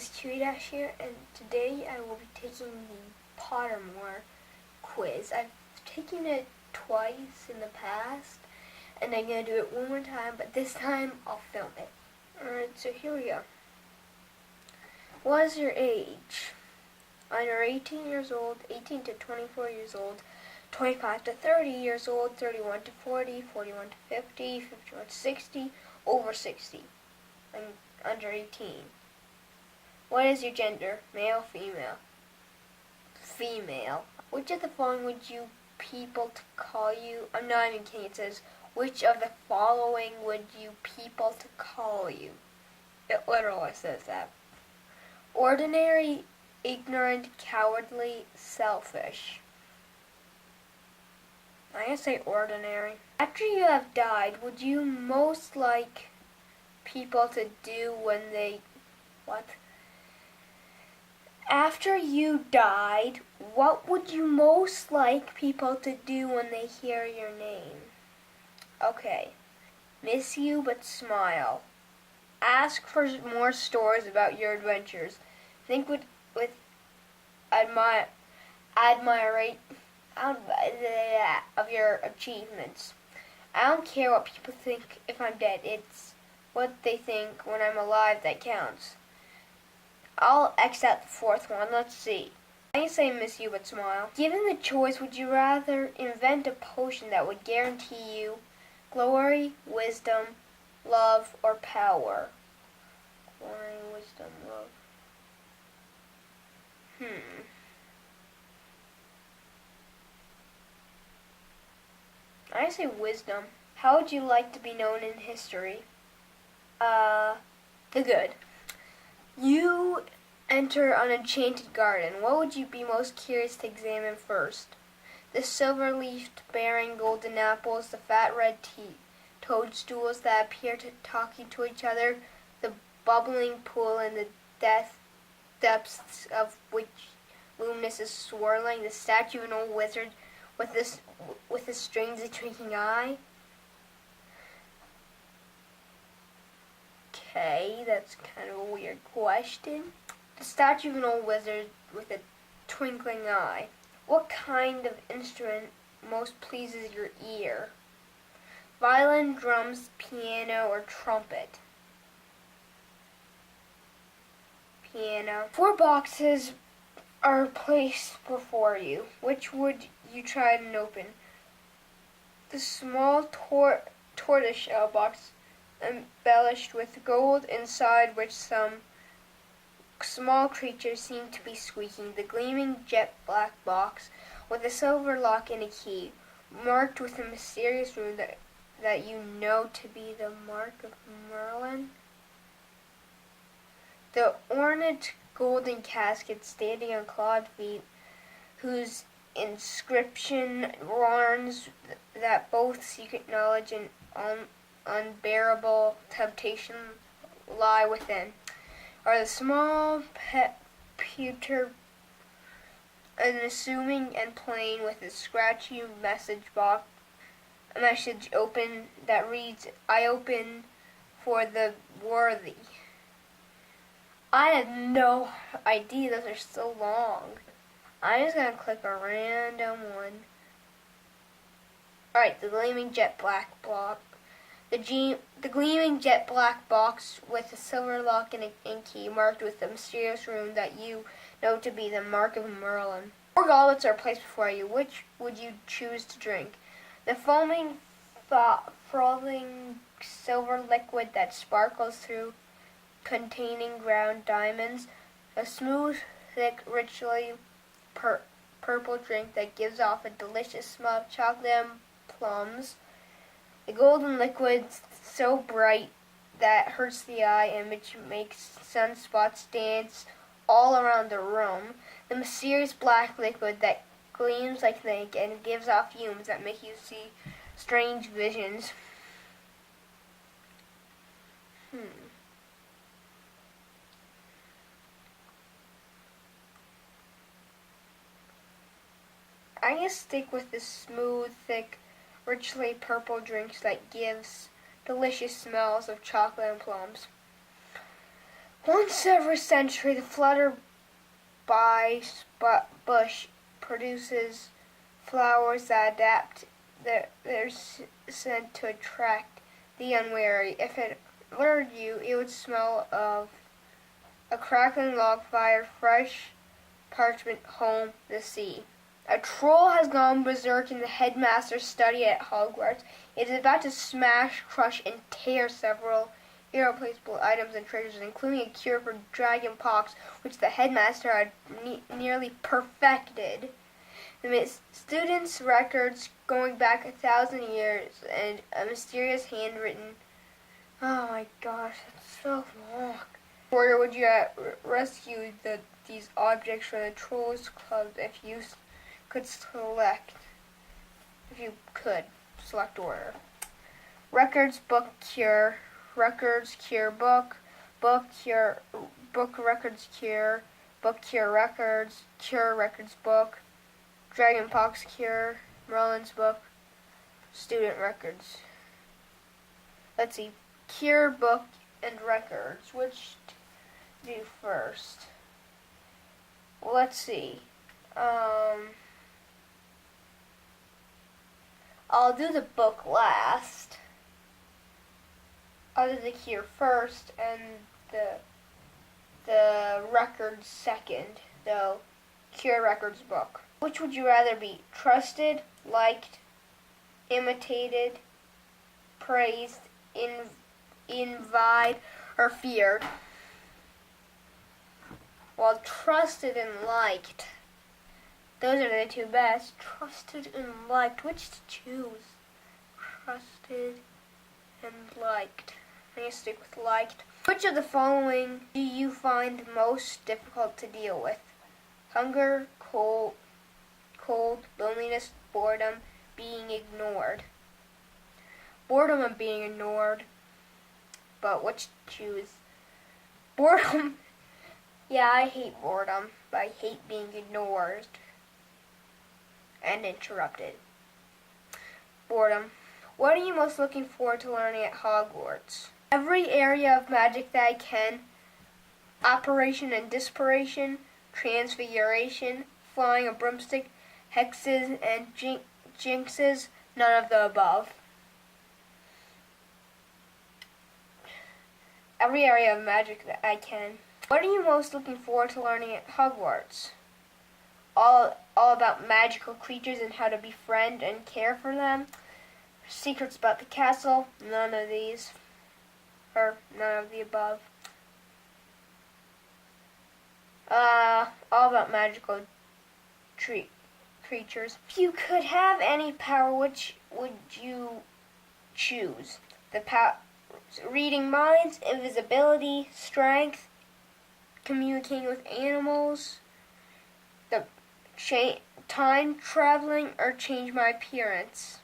is Chewy Dash here, and today I will be taking the PotterMore Quiz. I've taken it twice in the past, and I'm going to do it one more time, but this time I'll film it. Alright, so here we go. What is your age? Under 18 years old, 18 to 24 years old, 25 to 30 years old, 31 to 40, 41 to 50, 51 to 60, over 60. I'm under 18. What is your gender? Male, female? Female. Which of the following would you people to call you? I'm not even kidding. It says, which of the following would you people to call you? It literally says that. Ordinary, ignorant, cowardly, selfish. I'm going to say ordinary. After you have died, would you most like people to do when they... What? After you died, what would you most like people to do when they hear your name? Okay. Miss you but smile. Ask for more stories about your adventures. Think with admiration of your achievements. I don't care what people think if I'm dead. It's what they think when I'm alive that counts. I'll X out the fourth one. Let's see. I say miss you but smile. Given the choice, would you rather invent a potion that would guarantee you glory, wisdom, love, or power? Glory, wisdom, love. I say wisdom. How would you like to be known in history? The good. You enter an enchanted garden. What would you be most curious to examine first? The silver-leafed bearing golden apples, the fat red toadstools that appear to talking to each other, the bubbling pool in the depths of which luminous is swirling, the statue of an old wizard with a strangely twinkling eye. Okay, that's kind of a weird question. The statue of an old wizard with a twinkling eye. What kind of instrument most pleases your ear? Violin, drums, piano, or trumpet? Piano. 4 boxes are placed before you. Which would you try and open? The small tortoiseshell box embellished with gold, inside which some small creatures seem to be squeaking. The gleaming jet black box with a silver lock and a key, marked with a mysterious rune that you know to be the mark of Merlin. The ornate golden casket standing on clawed feet, whose inscription warns that both secret knowledge and unbearable temptation lie within, are the small pewter unassuming and plain with a scratchy message open that reads, I open for the worthy. I had no idea those are so long. I'm just going to click a random one. Alright, the gleaming jet black block. The gleaming jet black box with a silver lock and a key marked with a mysterious rune that you know to be the mark of Merlin. 4 goblets are placed before you. Which would you choose to drink? The foaming, frothing silver liquid that sparkles through, containing ground diamonds. A smooth, thick, richly purple drink that gives off a delicious smell of chocolate and plums. The golden liquid so bright that hurts the eye and which makes sunspots dance all around the room. The mysterious black liquid that gleams like ink and gives off fumes that make you see strange visions. I'm going to stick with the smooth, thick, richly purple drinks that gives delicious smells of chocolate and plums. Once every century, the flutterby bush produces flowers that adapt their scent to attract the unwary. If it lured you, it would smell of a crackling log fire, fresh parchment, home, the sea. A troll has gone berserk in the headmaster's study at Hogwarts. It is about to smash, crush, and tear several irreplaceable items and treasures, including a cure for dragon pox, which the headmaster had nearly perfected. The students' records going back 1,000 years, and a mysterious handwritten. Oh my gosh, that's so long. Where would you rescue these objects from the Trolls Club if you could select? If you could select order. Records, book, cure. Records, cure, book. Book, cure, book, records, cure. Book, cure, records. Cure, records, book. Dragonpox cure. Merlin's book. Student records. Let's see. Cure, book, and records. Which do first? Well, let's see. I'll do the book last. I'll do the cure first and the records second. The cure records book. Which would you rather be? Trusted, liked, imitated, praised, envied, or feared? Well, trusted and liked. Those are the two best. Trusted and liked. Which to choose? Trusted and liked. I'm going to stick with liked. Which of the following do you find most difficult to deal with? Hunger, cold, loneliness, boredom, being ignored. Boredom and being ignored. But which to choose? Boredom. Yeah, I hate boredom, but I hate being ignored and interrupted. Boredom. What are you most looking forward to learning at Hogwarts? Every area of magic that I can. Operation and Dispiration, Transfiguration, Flying a Broomstick, Hexes and Jinxes, none of the above. Every area of magic that I can. What are you most looking forward to learning at Hogwarts? All about magical creatures and how to befriend and care for them. Secrets about the castle, none of these. Or none of the above. All about magical creatures. If you could have any power, which would you choose? The power, reading minds, invisibility, strength, communicating with animals, the time traveling, or change my appearance.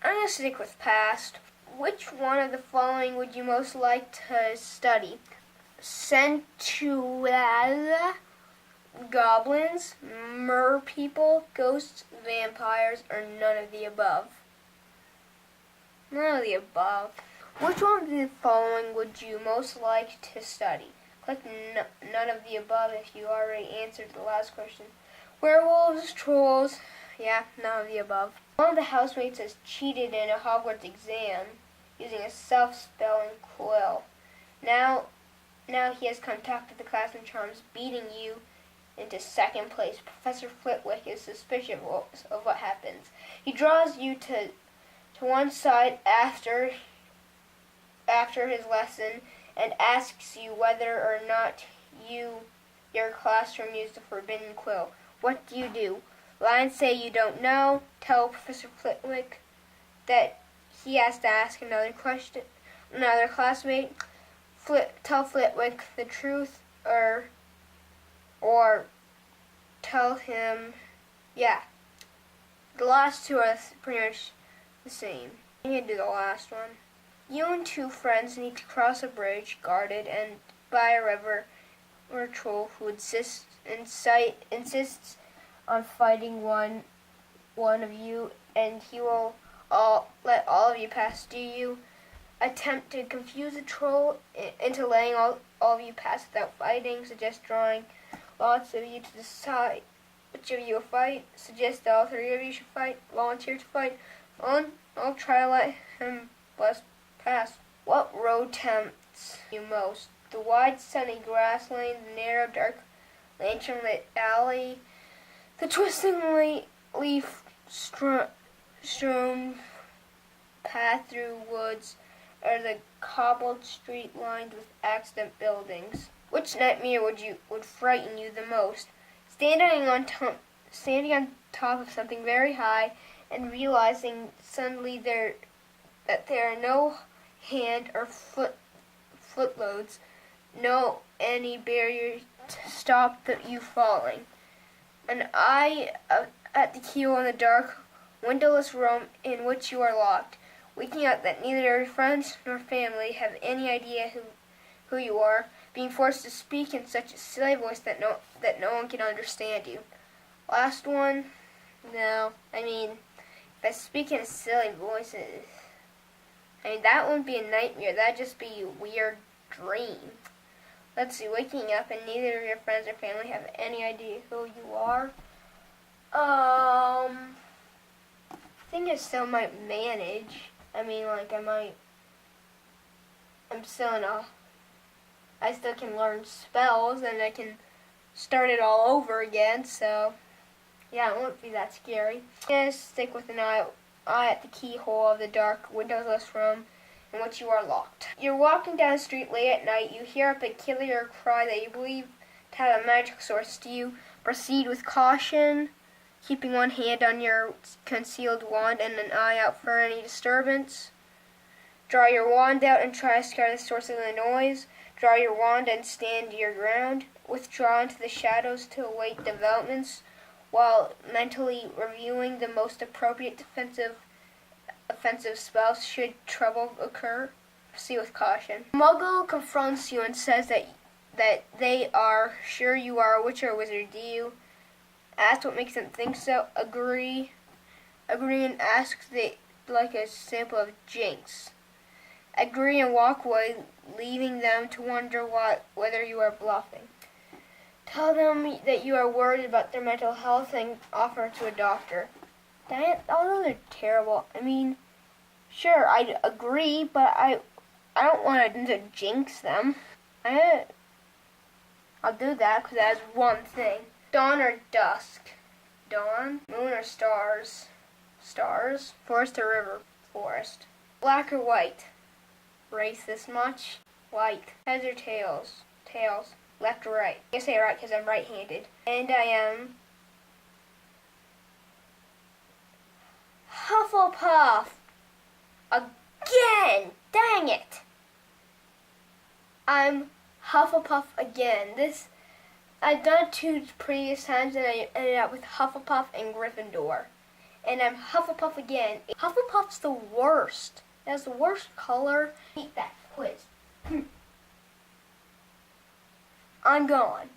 I'm going to stick with past. Which one of the following would you most like to study? Centuala, goblins, mer people, ghosts, vampires, or none of the above? None of the above. Which one of the following would you most like to study? Click none of the above if you already answered the last question. Werewolves, trolls, yeah, none of the above. One of the housemates has cheated in a Hogwarts exam using a self-spelling quill. Now he has contacted the class and charms, beating you into second place. Professor Flitwick is suspicious of what happens. He draws you to one side after his lesson and asks you whether or not your classroom used the forbidden quill. What do? Lie and say you don't know. Tell Professor Flitwick that he has to ask another classmate. Tell Flitwick the truth, or tell him, yeah. The last two are pretty much the same. I'm going to do the last one. You and two friends need to cross a bridge guarded and by a river or a troll who insists on fighting one of you, and he will let all of you pass. Do you? attempt to confuse the troll into letting all of you pass without fighting. Suggest drawing lots of you to decide which of you will fight. Suggest that all three of you should fight. Volunteer to fight. I'll try to let him pass. What road tempts you most? The wide sunny grass lane, the narrow dark lantern-lit alley, the twisting leaf-strewn path through woods, or the cobbled street lined with accident buildings. Which nightmare would frighten you the most? Standing on top of something very high and realizing suddenly that there are no hand or footloads, no any barrier to stop you falling. An eye at the keel in the dark, windowless room in which you are locked, waking up that neither your friends nor family have any idea who you are, being forced to speak in such a silly voice that no one can understand you. Last one, no. If I speak in a silly voice, that wouldn't be a nightmare. That'd just be a weird dream. Let's see, waking up and neither of your friends or family have any idea who you are. I think I still might manage. I still can learn spells and I can start it all over again, so yeah, it won't be that scary. Just stick with an eye at the keyhole of the dark, windowless room in which you are locked. You're walking down the street late at night. You hear a peculiar cry that you believe to have a magic source. Do you proceed with caution, keeping one hand on your concealed wand and an eye out for any disturbance? Draw your wand out and try to scare the source of the noise. Draw your wand and stand your ground. Withdraw into the shadows to await developments while mentally reviewing the most appropriate offensive spells should trouble occur. Proceed with caution. Muggle confronts you and says that they are sure you are a witch or a wizard. Do you ask what makes them think so? Agree and ask like a sample of jinx. Agree and walk away, leaving them to wonder whether you are bluffing. Tell them that you are worried about their mental health and offer to a doctor. All those are terrible. Sure, I'd agree, but I don't want to jinx them. I'll do that because that's one thing. Dawn or dusk? Dawn. Moon or stars? Stars. Forest or river? Forest. Black or white? Race this much? White. Heads or tails? Tails. Left or right? I say right because I'm right-handed. And I am Hufflepuff. Again! Dang it! I'm Hufflepuff again. I've done it 2 previous times and I ended up with Hufflepuff and Gryffindor. And I'm Hufflepuff again. Hufflepuff's the worst. It has the worst color. Hate that quiz. I'm gone.